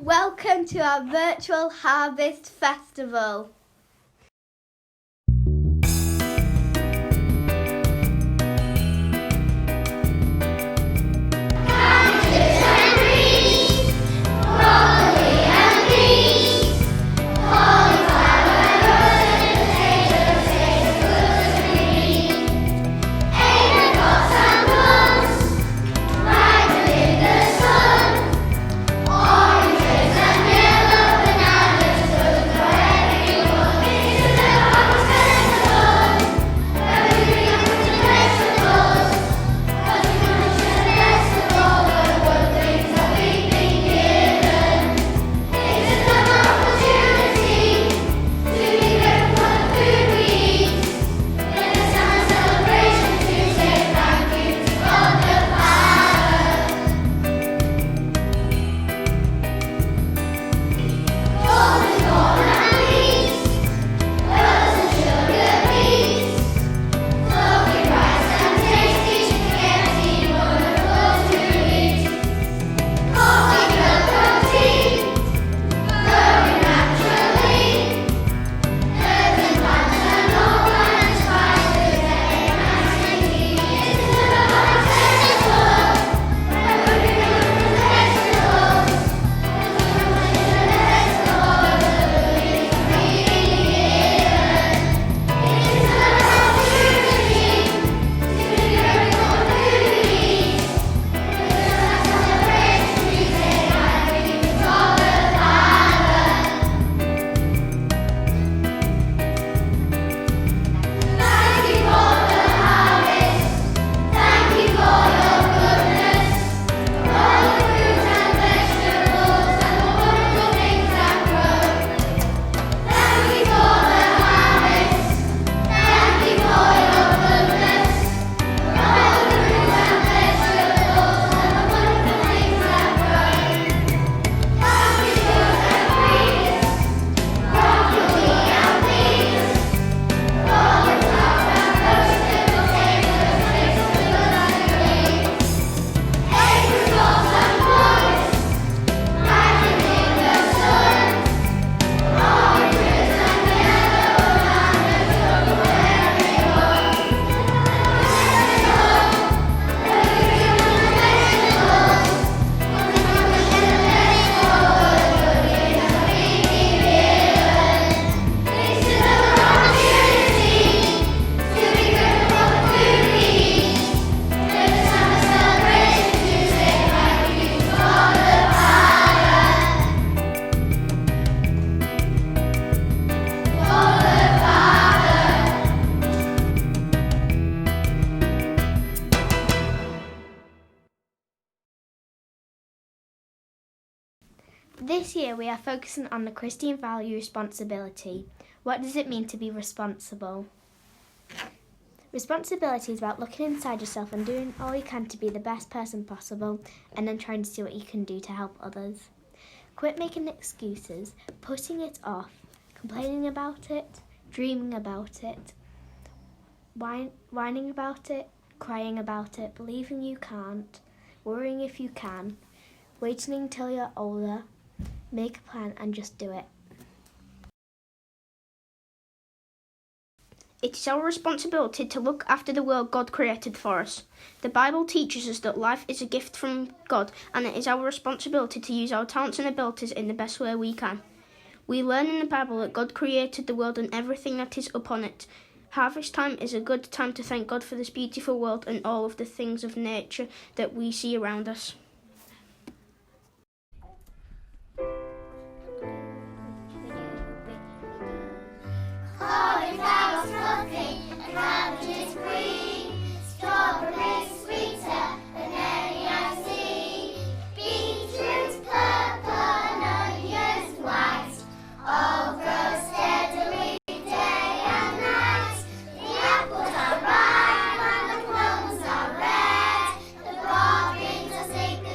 Welcome to our virtual Harvest Festival. This year we are focusing on the Christian value responsibility. What does it mean to be responsible? Responsibility is about looking inside yourself and doing all you can to be the best person possible and then trying to see what you can do to help others. Quit making excuses, putting it off, complaining about it, dreaming about it, whining about it, crying about it, believing you can't, worrying if you can, waiting until you're older. Make a plan and just do it. It is our responsibility to look after the world God created for us. The Bible teaches us that life is a gift from God, and it is our responsibility to use our talents and abilities in the best way we can. We learn in the Bible that God created the world and everything that is upon it. Harvest time is a good time to thank God for this beautiful world and all of the things of nature that we see around us. Cauliflower's fluffy and cabbages green, strawberries sweeter than any I see, beetroots purple and onions white, all grow steadily day and night. The apples are ripe and the plums are red, the robins are singing.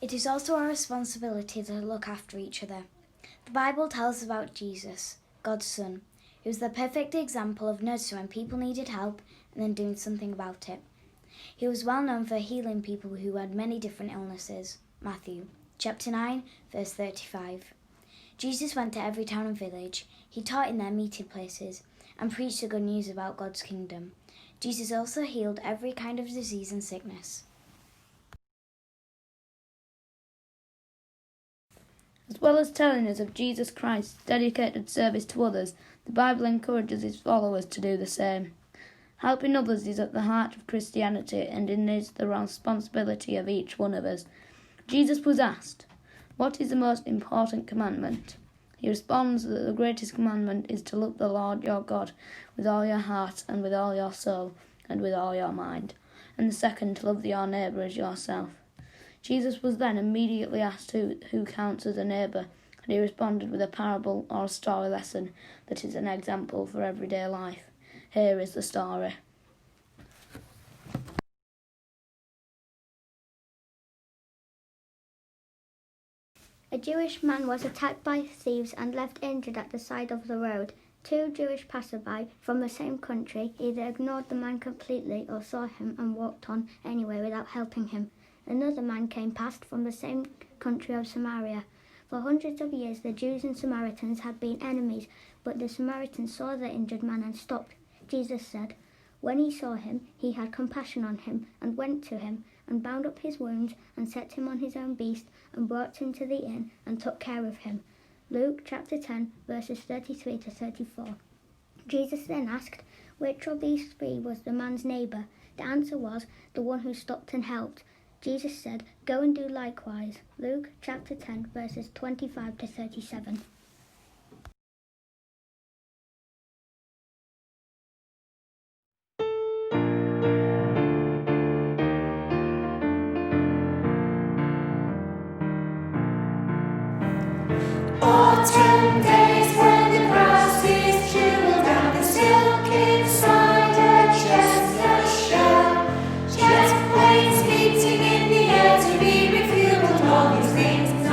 It is also our responsibility to look after each other. The Bible tells us about Jesus, God's Son. He was the perfect example of noticing when people needed help and then doing something about it. He was well known for healing people who had many different illnesses. Matthew chapter 9, verse 35. Jesus went to every town and village. He taught in their meeting places and preached the good news about God's kingdom. Jesus also healed every kind of disease and sickness. As well as telling us of Jesus Christ's dedicated service to others, the Bible encourages its followers to do the same. Helping others is at the heart of Christianity and it is the responsibility of each one of us. Jesus was asked, "What is the most important commandment?" He responds that the greatest commandment is to love the Lord your God with all your heart and with all your soul and with all your mind, and the second to love your neighbour as yourself. Jesus was then immediately asked who counts as a neighbour, and he responded with a parable or a story lesson that is an example for everyday life. Here is the story. A Jewish man was attacked by thieves and left injured at the side of the road. Two Jewish passersby from the same country either ignored the man completely or saw him and walked on anyway without helping him. Another man came past from the same country of Samaria. For hundreds of years the Jews and Samaritans had been enemies, but the Samaritans saw the injured man and stopped. Jesus said, when he saw him, he had compassion on him and went to him and bound up his wounds and set him on his own beast and brought him to the inn and took care of him. Luke chapter 10, verses 33 to 34. Jesus then asked, which of these three was the man's neighbour? The answer was, the one who stopped and helped. Jesus said, go and do likewise. Luke chapter 10, verses 25 to 37. Autumn days when the grass is jeweled and the silk inside a chestnut shell. Jet planes meeting in the air to be refueled. All these things I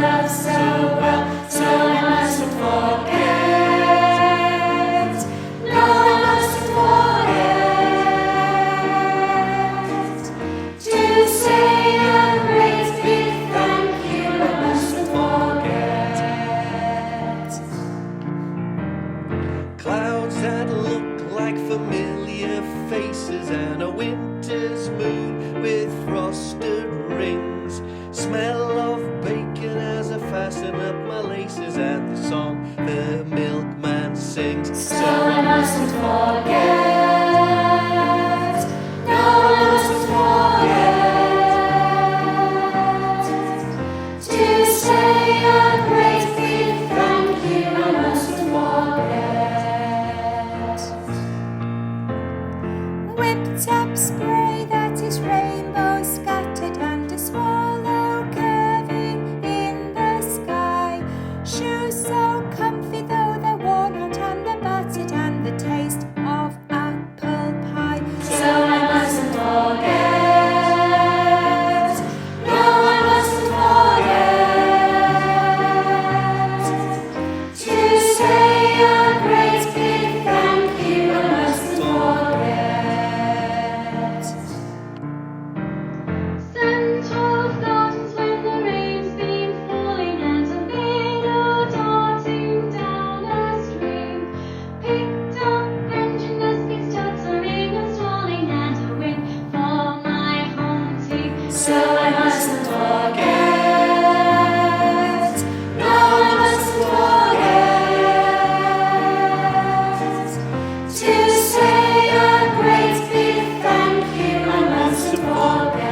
love so well, so I mustn't forget. No, I mustn't forget to say a great big thank you. I mustn't forget. Clouds that look like familiar faces and a winter's moon with frosted rings. Smell of bacon as I fasten up my laces and the song the milkman sings. So I mustn't forget. No, I mustn't forget to say a great big thank you. I mustn't forget. Whipped up spray that is rainbow scattered and a swallow curving in the sky. Shoes so comfy though they're worn out and they're battered, and the taste of apple pie. So I mustn't forget. No, I mustn't forget to say a great big thank you. I mustn't forget. Scent of gardens when the rain's been falling and a minnow darting down a stream. Picked up engine as things tottering and stalling, and a wind for my home team. So I mustn't forget. No, I mustn't forget to say a great big thank you. I mustn't forget.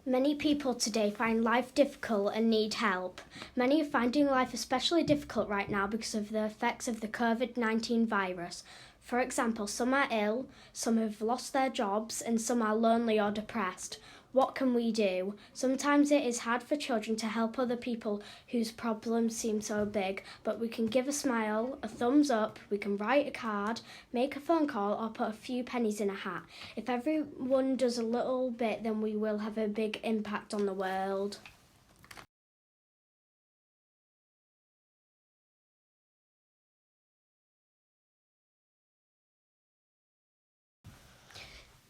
Many people today find life difficult and need help. Many are finding life especially difficult right now because of the effects of the COVID-19 virus. For example, some are ill, some have lost their jobs, and some are lonely or depressed. What can we do? Sometimes it is hard for children to help other people whose problems seem so big, but we can give a smile, a thumbs up, we can write a card, make a phone call, or put a few pennies in a hat. If everyone does a little bit, then we will have a big impact on the world.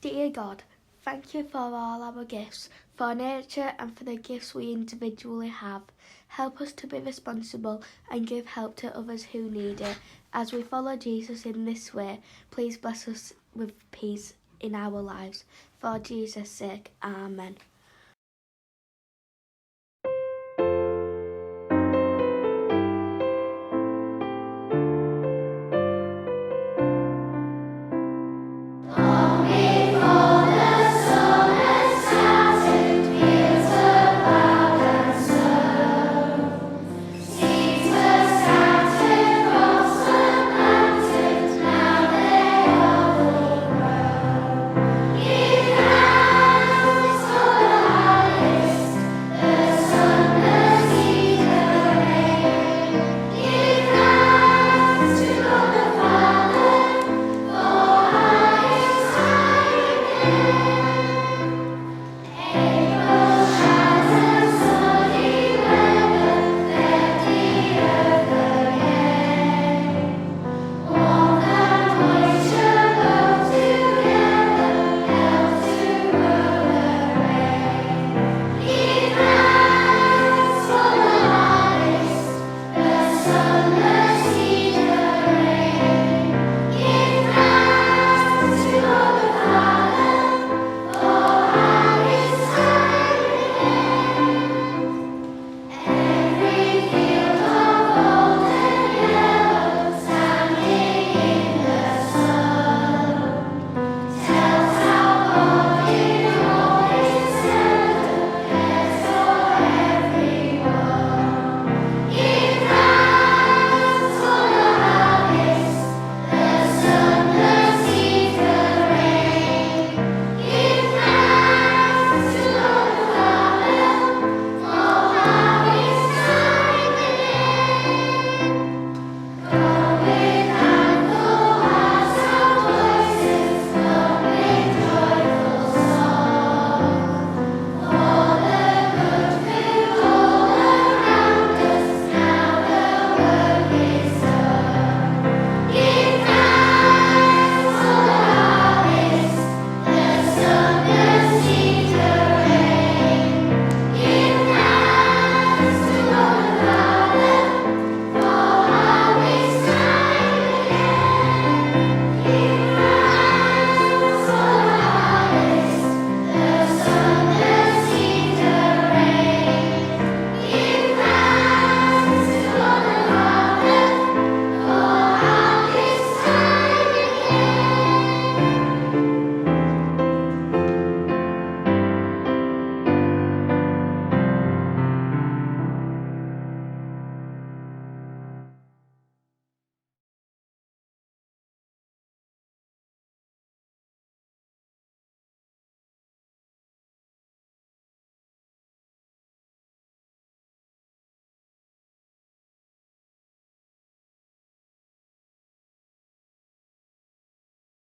Dear God, thank you for all our gifts, for nature and for the gifts we individually have. Help us to be responsible and give help to others who need it. As we follow Jesus in this way, please bless us with peace in our lives. For Jesus' sake, Amen.